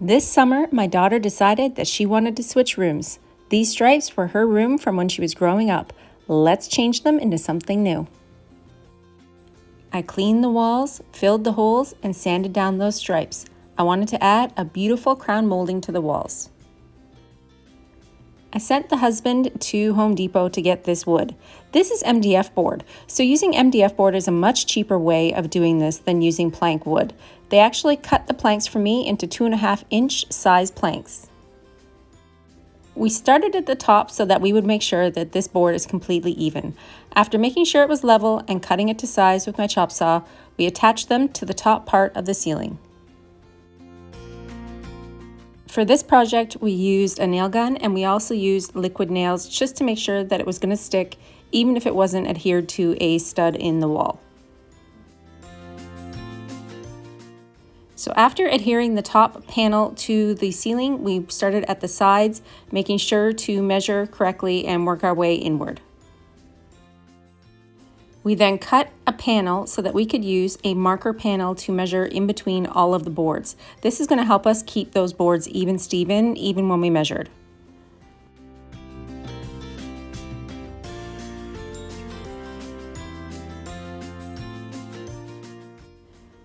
This summer, my daughter decided that she wanted to switch rooms. These stripes were her room from when she was growing up. Let's change them into something new. I cleaned the walls, filled the holes, and sanded down those stripes. I wanted to add a beautiful crown molding to the walls. I sent the husband to Home Depot to get this wood. This is MDF board, so using MDF board is a much cheaper way of doing this than using plank wood. They actually cut the planks for me into 2.5-inch size planks. We started at the top so that we would make sure that this board is completely even. After making sure it was level and cutting it to size with my chop saw, we attached them to the top part of the ceiling. For this project, we used a nail gun and we also used liquid nails just to make sure that it was going to stick even if it wasn't adhered to a stud in the wall. So after adhering the top panel to the ceiling, we started at the sides, making sure to measure correctly and work our way inward. We then cut a panel so that we could use a marker panel to measure in between all of the boards. This is going to help us keep those boards even when we measured.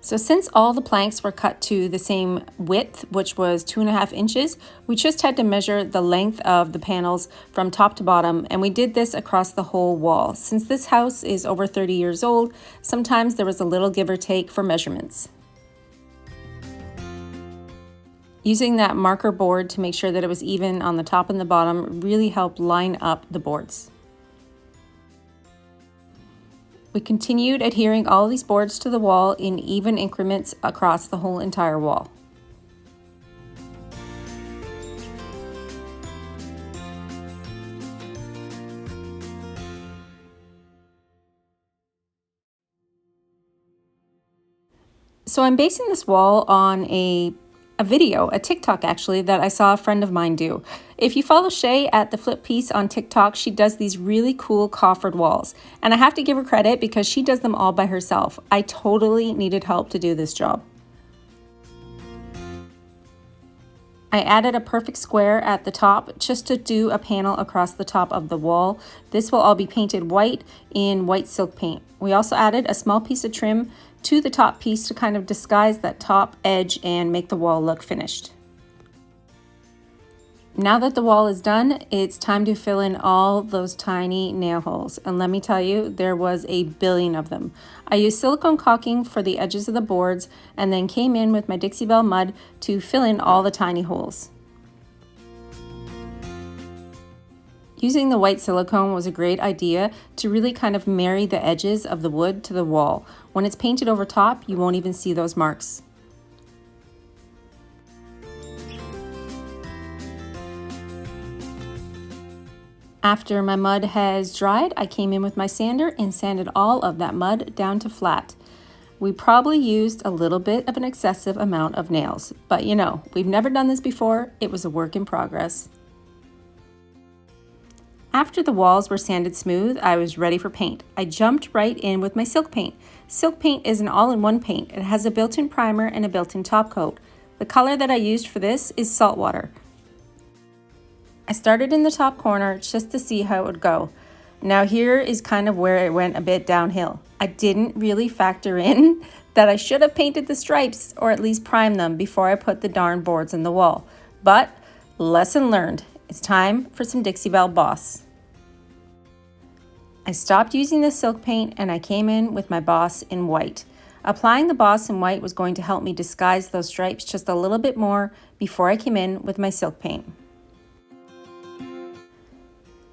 So since all the planks were cut to the same width, which was 2.5 inches, we just had to measure the length of the panels from top to bottom, and we did this across the whole wall. Since this house is over 30 years old, sometimes there was a little give or take for measurements. Using that marker board to make sure that it was even on the top and the bottom really helped line up the boards. We continued adhering all these boards to the wall in even increments across the whole entire wall. So I'm basing this wall on a video, a TikTok actually, that I saw a friend of mine do. If you follow Shay at the Flipped Piece on TikTok, she does these really cool coffered walls. And I have to give her credit because she does them all by herself. I totally needed help to do this job. I added a perfect square at the top just to do a panel across the top of the wall. This will all be painted white in white silk paint. We also added a small piece of trim to the top piece to kind of disguise that top edge and make the wall look finished. Now that the wall is done, it's time to fill in all those tiny nail holes. And let me tell you, there was a billion of them. I used silicone caulking for the edges of the boards and then came in with my Dixie Belle mud to fill in all the tiny holes. Using the white silicone was a great idea to really kind of marry the edges of the wood to the wall. When it's painted over top, you won't even see those marks. After my mud has dried, I came in with my sander and sanded all of that mud down to flat. We probably used a little bit of an excessive amount of nails, but you know, we've never done this before. It was a work in progress. After the walls were sanded smooth, I was ready for paint. I jumped right in with my silk paint. Silk paint is an all-in-one paint. It has a built-in primer and a built-in top coat. The color that I used for this is saltwater. I started in the top corner just to see how it would go. Now here is kind of where it went a bit downhill. I didn't really factor in that I should have painted the stripes or at least primed them before I put the darn boards in the wall. But lesson learned. It's time for some Dixie Belle Boss. I stopped using the silk paint and I came in with my Boss in white. Applying the Boss in white was going to help me disguise those stripes just a little bit more before I came in with my silk paint.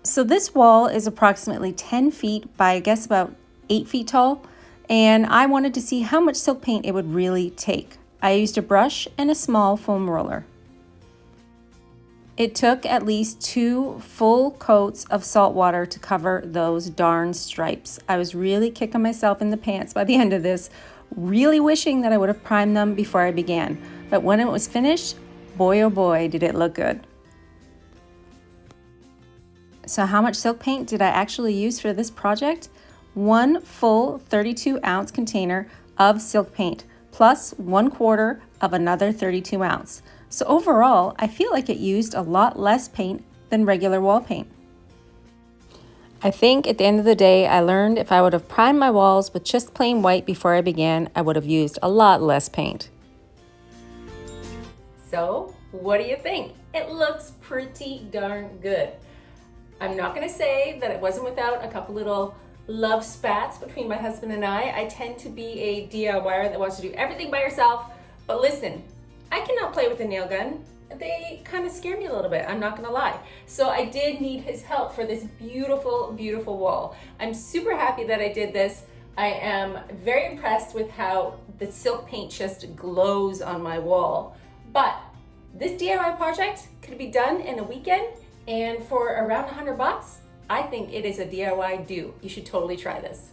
So this wall is approximately 10 feet by I guess about 8 feet tall, and I wanted to see how much silk paint it would really take. I used a brush and a small foam roller. It took at least 2 full coats of salt water to cover those darn stripes. I was really kicking myself in the pants by the end of this, really wishing that I would have primed them before I began. But when it was finished, boy oh boy, did it look good. So how much silk paint did I actually use for this project? 1 full 32-ounce container of silk paint, plus 1/4 of another 32 ounce. So overall, I feel like it used a lot less paint than regular wall paint. I think at the end of the day, I learned if I would have primed my walls with just plain white before I began, I would have used a lot less paint. So, what do you think? It looks pretty darn good. I'm not gonna say that it wasn't without a couple little love spats between my husband and I tend to be a DIYer that wants to do everything by herself, but listen, I cannot play with a nail gun. They kind of scare me a little bit, I'm not gonna lie. So I did need his help for this beautiful, beautiful wall. I'm super happy that I did this. I am very impressed with how the silk paint just glows on my wall. But this DIY project could be done in a weekend, and for around $100 bucks, I think it is a DIY do. You should totally try this.